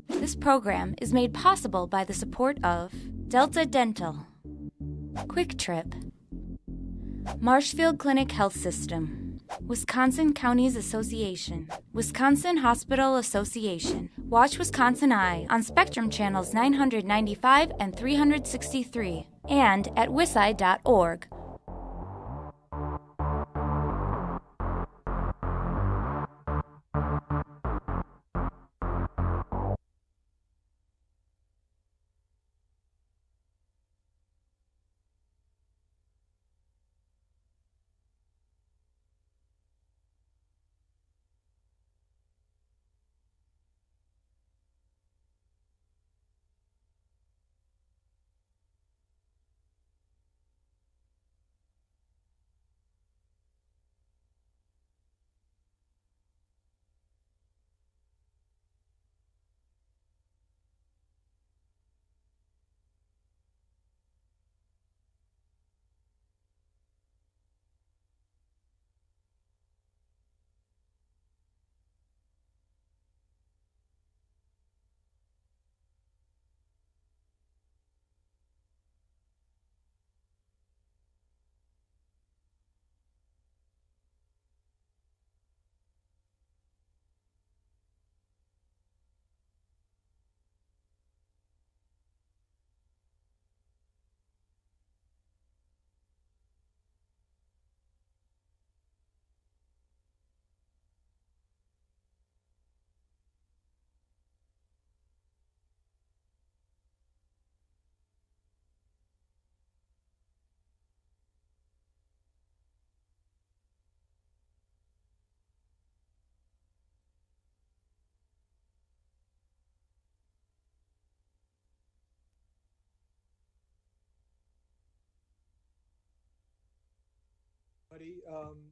This program is made possible by the support of Delta Dental, Quick Trip, Marshfield Clinic Health System, Wisconsin Counties Association, Wisconsin Hospital Association. Watch WisconsinEye on Spectrum Channels 995 and 363 and at wiseye.org.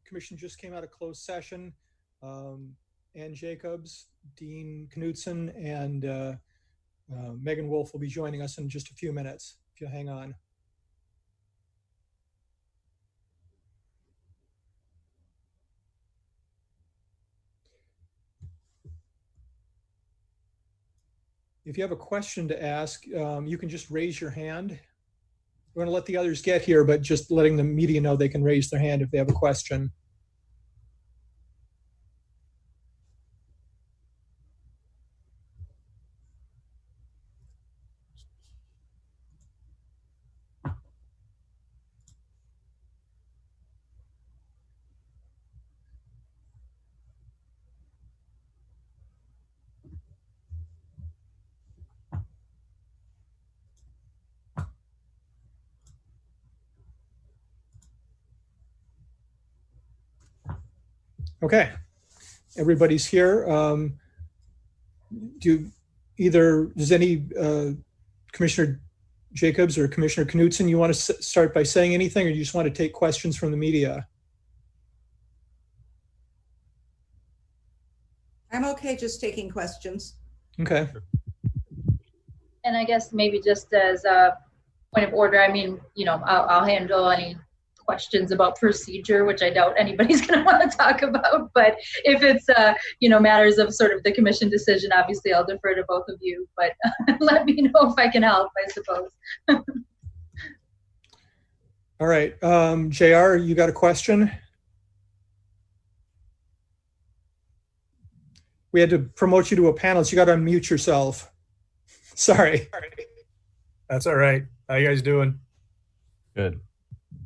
Commission just came out of closed session. Ann Jacobs, Dean Knudson, and Meagan Wolfe will be joining us in just a few minutes, if you'll hang on. If you have a question to ask, you can just raise your hand. We're going to let the others get here, but just letting the media know they can raise their hand if they have a question. Okay, everybody's here. Does any Commissioner Jacobs or Commissioner Knudson, you want to start by saying anything, or do you just want to take questions from the media? I'm okay just taking questions. Okay. And I guess maybe just as a point of order, I mean, you know, I'll handle any questions about procedure, which I doubt anybody's going to want to talk about. But if it's, you know, matters of sort of the commission decision, obviously I'll defer to both of you. But let me know if I can help, I suppose. All right. JR, you got a question? We had to promote you to a panelist. You got to unmute yourself. Sorry. That's all right. How you guys doing? Good.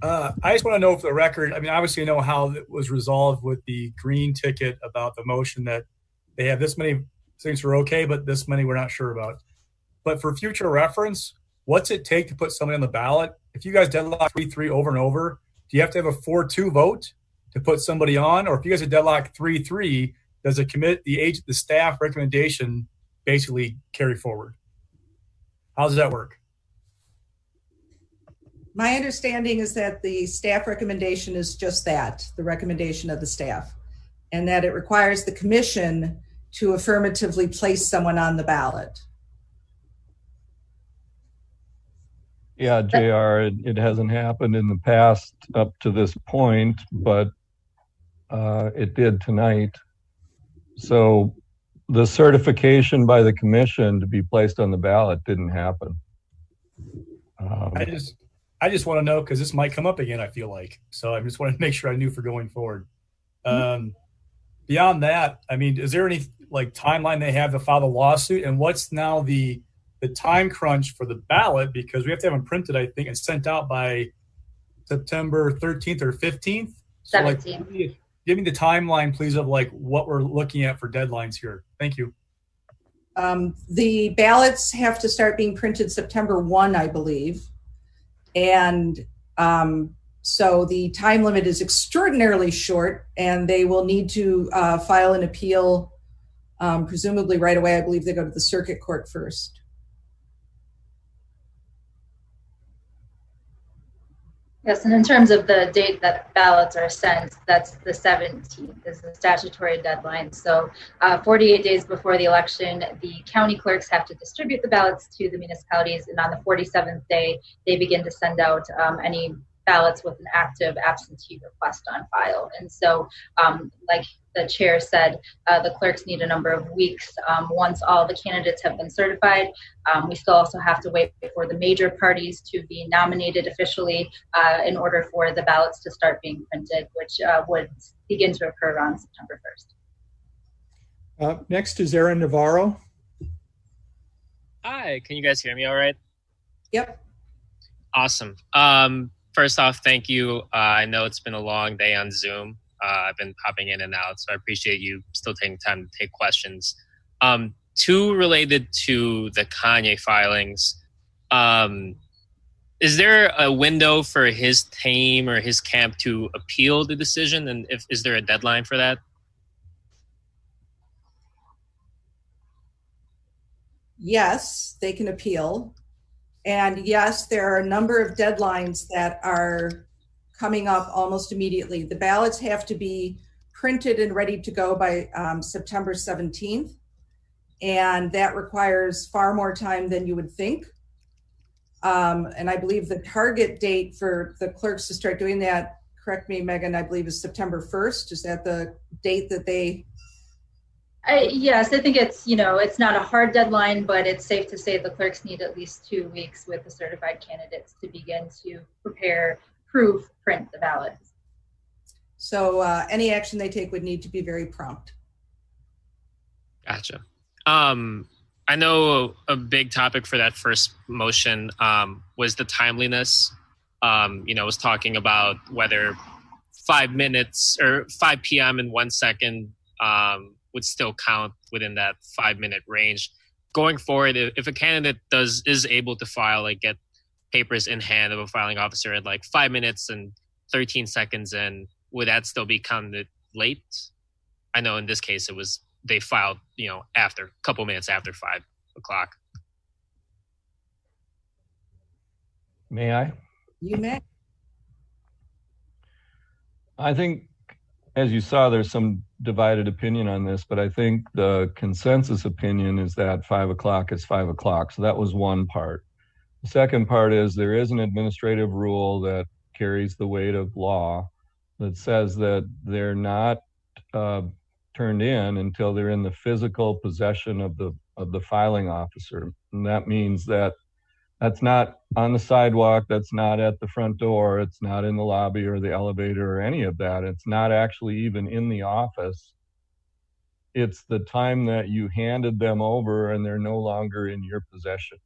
I just want to know for the record, I mean, obviously you know how it was resolved with the green ticket about the motion that they have this many things are okay, but this many we're not sure about. But for future reference, what's it take to put somebody on the ballot? If you guys deadlock 3-3 over and over, do you have to have a 4-2 vote to put somebody on? Or if you guys are deadlock 3-3, does the staff recommendation basically carry forward? How does that work? My understanding is that the staff recommendation is just that, the recommendation of the staff, and that it requires the commission to affirmatively place someone on the ballot. Yeah, JR, it hasn't happened in the past up to this point, but it did tonight. So the certification by the commission to be placed on the ballot didn't happen. I just want to know, because this might come up again, I feel like. So I just wanted to make sure I knew for going forward. Beyond that, I mean, is there any like timeline they have to file the lawsuit? And what's now the time crunch for the ballot? Because we have to have them printed, I think, and sent out by September 13th or 15th. So 17th. Like, give me the timeline, please, of like what we're looking at for deadlines here. Thank you. The ballots have to start being printed September 1, I believe. And so the time limit is extraordinarily short, and they will need to file an appeal presumably right away. I believe they go to the circuit court first. Yes, and in terms of the date that ballots are sent, that's the 17th is the statutory deadline. So 48 days before the election, the county clerks have to distribute the ballots to the municipalities, and on the 47th day, they begin to send out any ballots with an active absentee request on file. And so, like the chair said, the clerks need a number of weeks once all the candidates have been certified. We still also have to wait for the major parties to be nominated officially in order for the ballots to start being printed, which would begin to occur on September 1st. Next is Aaron Navarro. Hi, can you guys hear me all right? Yep. Awesome. First off, thank you. I know it's been a long day on Zoom. I've been popping in and out, so I appreciate you still taking time to take questions. Two related to the Kanye filings. Is there a window for his team or his camp to appeal the decision? And is there a deadline for that? Yes, they can appeal. And yes, there are a number of deadlines that are coming up almost immediately. The ballots have to be printed and ready to go by September 17th. And that requires far more time than you would think. And I believe the target date for the clerks to start doing that, correct me, Megan, I believe is September 1st. Is that the date that they... Yes, I think it's, it's not a hard deadline, but it's safe to say the clerks need at least 2 weeks with the certified candidates to begin to prepare, print the ballots. So any action they take would need to be very prompt. Gotcha. I know a big topic for that first motion was the timeliness. Was talking about whether 5 minutes or 5 p.m. and 1 second would still count within that 5-minute range. Going forward, if a candidate is able to file, like get papers in hand of a filing officer at like 5 minutes and 13 seconds in, would that still be counted late? I know in this case they filed, after a couple minutes after 5 o'clock. May I? You may. I think, as you saw, there's some divided opinion on this, but I think the consensus opinion is that 5 o'clock is 5 o'clock. So that was one part. The second part is there is an administrative rule that carries the weight of law that says that they're not turned in until they're in the physical possession of the filing officer. And that means that that's not on the sidewalk, that's not at the front door, it's not in the lobby or the elevator or any of that. It's not actually even in the office. It's the time that you handed them over and they're no longer in your possession.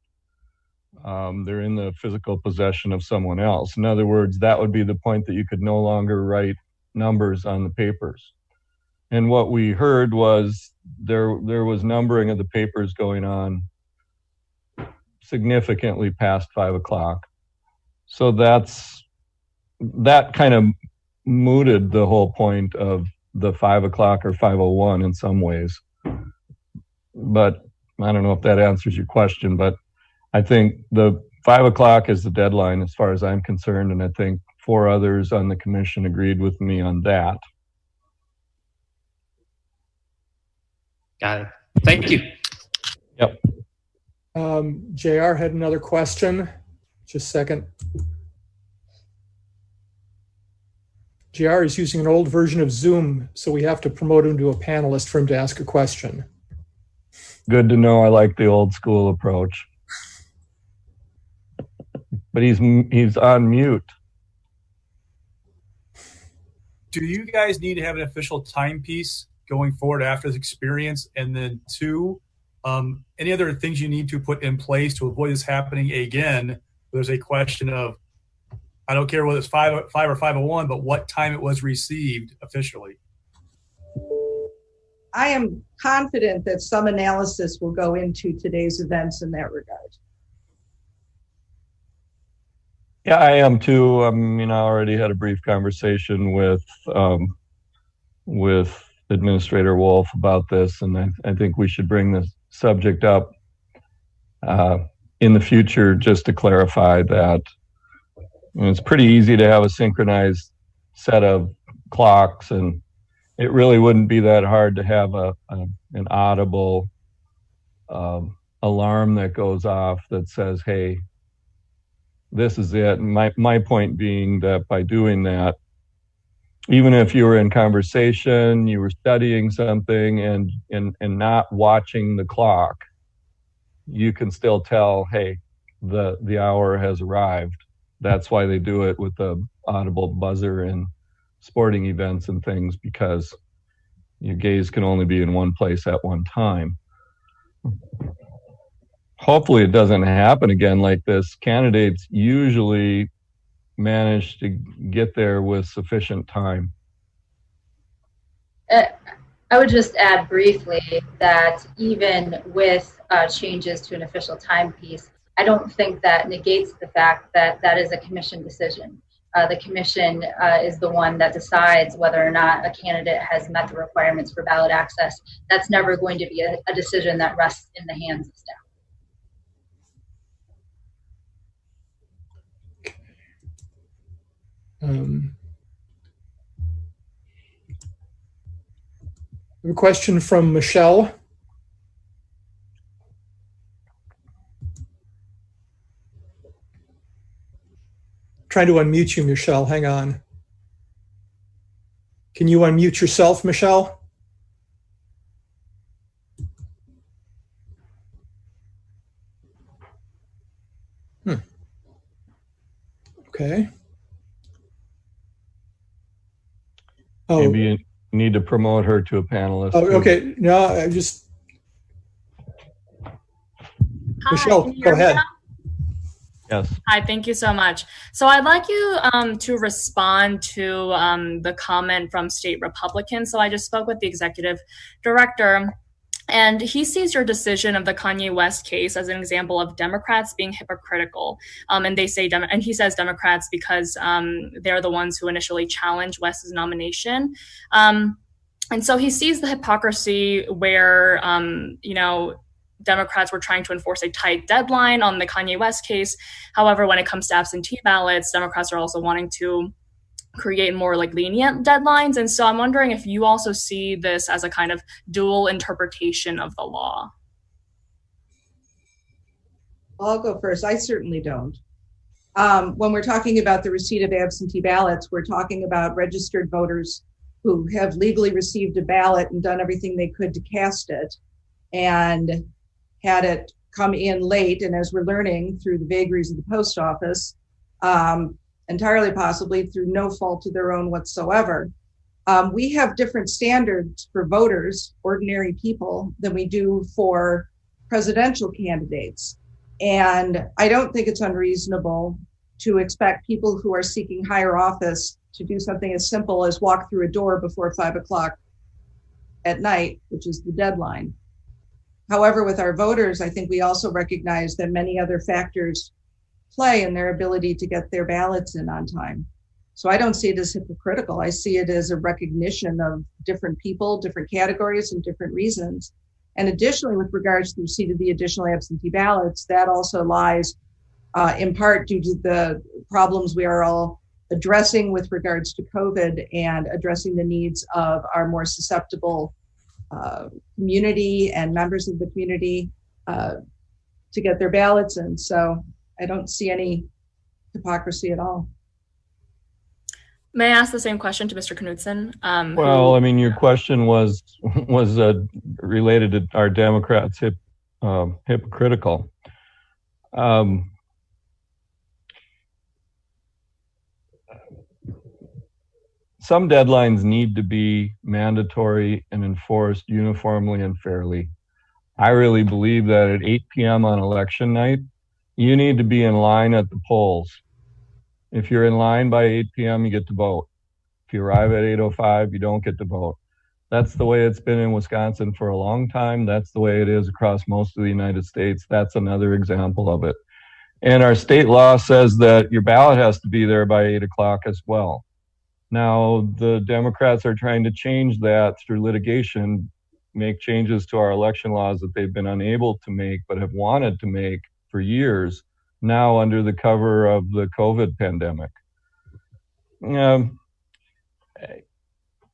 They're in the physical possession of someone else. In other words, that would be the point that you could no longer write numbers on the papers. And what we heard was there was numbering of the papers going on significantly past 5 o'clock. So that kind of mooted the whole point of the 5 o'clock or 5:01 in some ways. But I don't know if that answers your question, but I think the 5 o'clock is the deadline as far as I'm concerned. And I think 4 others on the commission agreed with me on that. Got it. Thank you. Yep. JR had another question. Just a second. JR is using an old version of Zoom, so we have to promote him to a panelist for him to ask a question. Good to know. I like the old school approach. But he's on mute. Do you guys need to have an official timepiece going forward after this experience? And then two, any other things you need to put in place to avoid this happening again? There's a question of, I don't care whether it's 5 or 501, but what time it was received officially. I am confident that some analysis will go into today's events in that regard. Yeah, I am too. I already had a brief conversation with Administrator Wolfe about this, and I think we should bring this subject up in the future just to clarify that. It's pretty easy to have a synchronized set of clocks, and it really wouldn't be that hard to have an audible alarm that goes off that says, hey, this is it. And my point being that by doing that, even if you were in conversation, you were studying something and not watching the clock, you can still tell, hey, the hour has arrived. That's why they do it with the audible buzzer in sporting events and things, because your gaze can only be in one place at one time. Hopefully it doesn't happen again like this. Candidates usually manage to get there with sufficient time. I would just add briefly that even with changes to an official timepiece, I don't think that negates the fact that that is a commission decision. The commission is the one that decides whether or not a candidate has met the requirements for ballot access. That's never going to be a decision that rests in the hands of staff. A question from Michelle. Trying to unmute you, Michelle. Hang on. Can you unmute yourself, Michelle? Okay. Oh. Maybe you need to promote her to a panelist. Oh, okay. No, I just. Hi, Michelle, go ahead. Yes. Hi, thank you so much. So I'd like you to respond to the comment from state Republicans. So I just spoke with the executive director, and he sees your decision of the Kanye West case as an example of Democrats being hypocritical. And they say, and he says Democrats because they're the ones who initially challenged West's nomination. And so he sees the hypocrisy where, Democrats were trying to enforce a tight deadline on the Kanye West case. However, when it comes to absentee ballots, Democrats are also wanting to create more lenient deadlines. And so I'm wondering if you also see this as a kind of dual interpretation of the law. I'll go first. I certainly don't. When we're talking about the receipt of absentee ballots, we're talking about registered voters who have legally received a ballot and done everything they could to cast it, and had it come in late, and as we're learning through the vagaries of the post office, entirely possibly through no fault of their own whatsoever. We have different standards for voters, ordinary people, than we do for presidential candidates. And I don't think it's unreasonable to expect people who are seeking higher office to do something as simple as walk through a door before 5 o'clock at night, which is the deadline. However, with our voters, I think we also recognize that many other factors play in their ability to get their ballots in on time. So I don't see it as hypocritical. I see it as a recognition of different people, different categories, and different reasons. And additionally, with regards to the receipt of the additional absentee ballots, that also lies in part due to the problems we are all addressing with regards to COVID and addressing the needs of our more susceptible community and members of the community to get their ballots in. So I don't see any hypocrisy at all. May I ask the same question to Mr. Knudson? Well, I mean, your question was related to our Democrats hypocritical. Some deadlines need to be mandatory and enforced uniformly and fairly. I really believe that at 8 p.m. on election night, you need to be in line at the polls. If you're in line by 8 p.m., you get to vote. If you arrive at 8:05, you don't get to vote. That's the way it's been in Wisconsin for a long time. That's the way it is across most of the United States. That's another example of it. And our state law says that your ballot has to be there by 8 o'clock as well. Now, the Democrats are trying to change that through litigation, make changes to our election laws that they've been unable to make, but have wanted to make for years, now under the cover of the COVID pandemic. In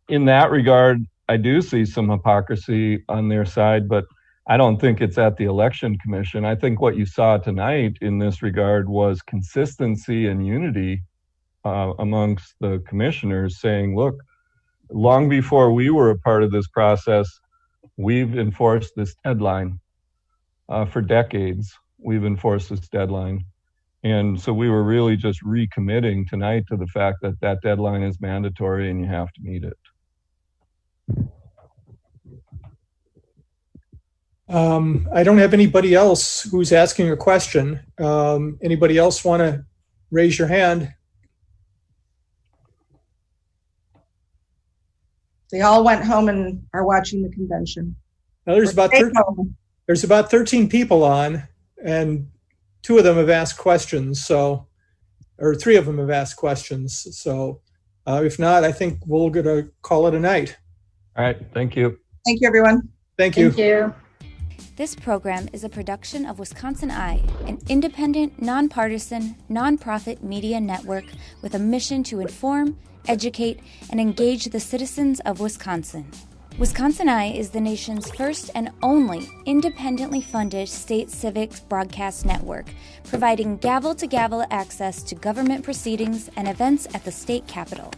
that regard, I do see some hypocrisy on their side, but I don't think it's at the Election Commission. I think what you saw tonight in this regard was consistency and unity amongst the commissioners saying, look, long before we were a part of this process, we've enforced this deadline. For decades, we've enforced this deadline. And so we were really just recommitting tonight to the fact that that deadline is mandatory and you have to meet it. I don't have anybody else who's asking a question. Anybody else want to raise your hand? They all went home and are watching the convention. Now, there's about 13 people on, and 2 of them have asked questions. Or 3 of them have asked questions. So if not, I think we're going to call it a night. All right. Thank you. Thank you, everyone. Thank you. Thank you. This program is a production of WisconsinEye, an independent, nonpartisan, nonprofit media network with a mission to inform, educate, and engage the citizens of Wisconsin. WisconsinEye is the nation's first and only independently funded state civics broadcast network, providing gavel-to-gavel access to government proceedings and events at the state capitol.